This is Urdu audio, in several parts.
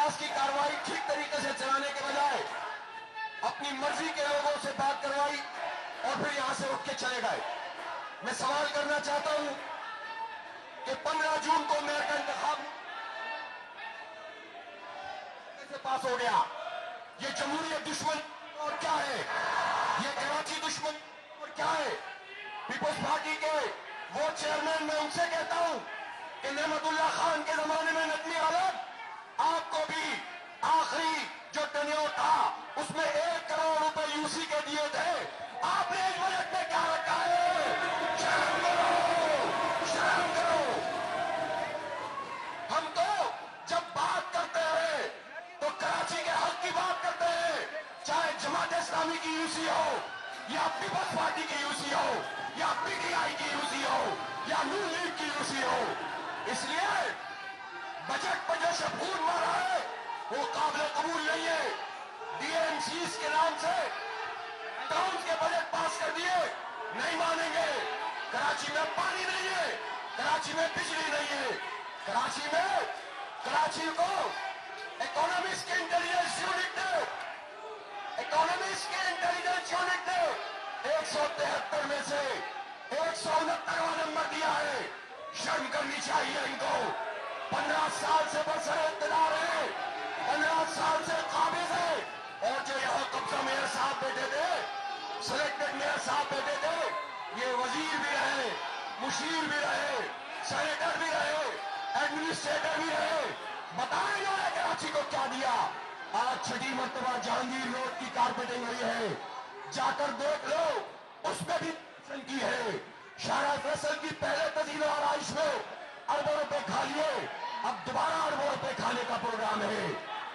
احتجاج کی کارروائی ٹھیک طریقے سے چلانے کے بجائے اپنی مرضی کے لوگوں سے بات کروائی اور پھر یہاں سے اٹھ کے چلے گئے. میں سوال کرنا چاہتا ہوں کہ 15 جون کو میئر کا انتخاب کیسے پاس ہو گیا؟ یہ جمہوریت دشمن اور کیا ہے؟ یہ کراچی دشمن اور کیا ہے؟ پیپلز پارٹی کے وہ چیئرمین، میں ان سے کہتا ہوں کہ نعمت اللہ خان کے زمانے میں نظمی غالب آپ کو بھی آخری جو ٹینیور تھا اس میں 1 کروڑ روپے یو سی کے دیے تھے. آپ نے اس بجٹ میں کیا رکھا ہے؟ شرم کرو، شرم کرو. ہم تو جب بات کرتے ہیں تو کراچی کے حق کی بات کرتے ہیں، چاہے جماعت اسلامی کی یو سی ہو یا پیپلز پارٹی کی یو سی ہو یا پی ٹی آئی کی یو سی ہو یا نون لیگ کی یو سی ہو. اس لیے بجٹ پر جو شبخون مارا ہے وہ قابل قبول نہیں ہے. ڈی ایم سیز کے نام سے ٹاؤن کے بجٹ پاس کر دیے، نہیں مانیں گے. کراچی میں پانی نہیں ہے، کراچی میں بجلی نہیں ہے، کراچی کو اکانومسٹ کے انٹیلیجنس یونٹ نے 173 میں سے 169واں نمبر دیا ہے. شرم کرنی چاہیے ان کو. 15 سال سے برسر اقتدار ہے، 15 سال سے قابض ہے. اور جو یہاں قبضہ میئر صاحب بیٹھے تھے، سلیکٹڈ میئر صاحب بیٹھے تھے، یہ وزیر بھی رہے، مشیر بھی رہے، سینیٹر بھی رہے، ایڈمنسٹریٹر بھی رہے. بتائیں انہوں نے کراچی کو کیا دیا؟ آج 6ٹھی مرتبہ جہانگیر روڈ کی کارپیٹنگ ہوئی ہے، جا کر دیکھ لو، اس میں بھی کی ہے. شارع فیصل کی پہلے تزئین و آرائش میں اربوں روپے کھا لیے، اب دوبارہ اربوں روپے کھانے کا پروگرام ہے.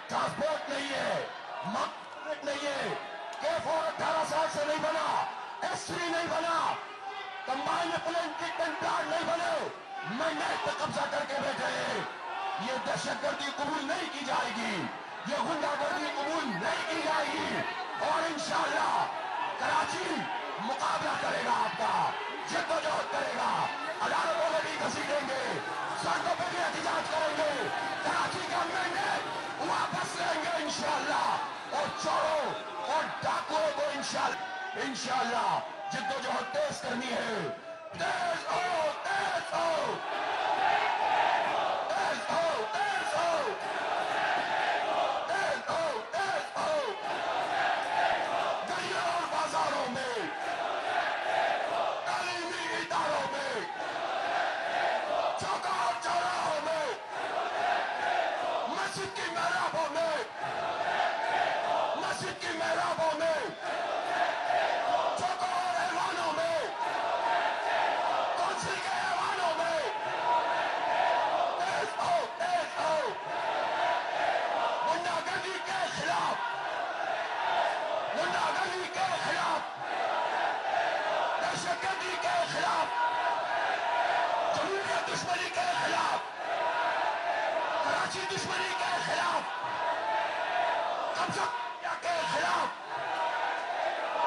ٹرانسپورٹ نہیں ہے، مارکیٹ نہیں ہے، K4 18 سال سے نہیں بنا، S3 نہیں بنا، کمبائن پلانٹ ٹریٹمنٹ پلانٹ نہیں بنے، مینڈیٹ پہ قبضہ کر کے بیٹھے ہیں. یہ دہشت گردی قبول نہیں کی جائے گی، یہ غنڈہ گردی قبول نہیں کی جائے گی. اور انشاءاللہ کراچی مقابلہ کرے گا، آپ کا جد و جہد کرے گا. عدالتوں میں بھی گھسیٹیں گے، سڑکوں پہ بھی احتجاج کریں گے، کراچی کا مینڈیٹ واپس لیں گے انشاءاللہ. اور چوروں اور ڈاکوؤں کو انشاءاللہ جد و جہد تیز کرنی ہے. تیز ہو، تیز ہو، تیز ہو، تیز ہو، تیز ہو، تیز ہو. گلیوں اور بازاروں میں، تعلیمی اداروں میں، چوکوں اور چوراہوں میں، مسجد کی محرابوں میں، مسجد کی محرابوں میں، چوکوں اور ایوانوں میں، کونسل کے ایوانوں میں. تیز ہو، تیز ہو. غنڈہ گردی کے خلاف، غنڈہ گردی کے خلاف، دہشت گردی کے خلاف، جمہوریت دشمنی کے خلاف، کراچی دشمنی کے خلاف، قبضہ کے خلاف،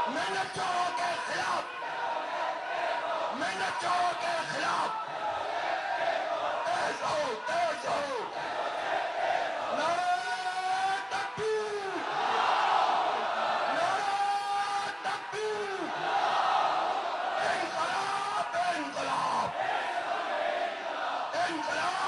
محنت چوروں کے خلاف، محنت چوروں کے خلاف. تیز ہو، تیز ہو. نعرہ تکبیر، نعرہ تکبیر. انقلاب، انقلاب، انقلاب.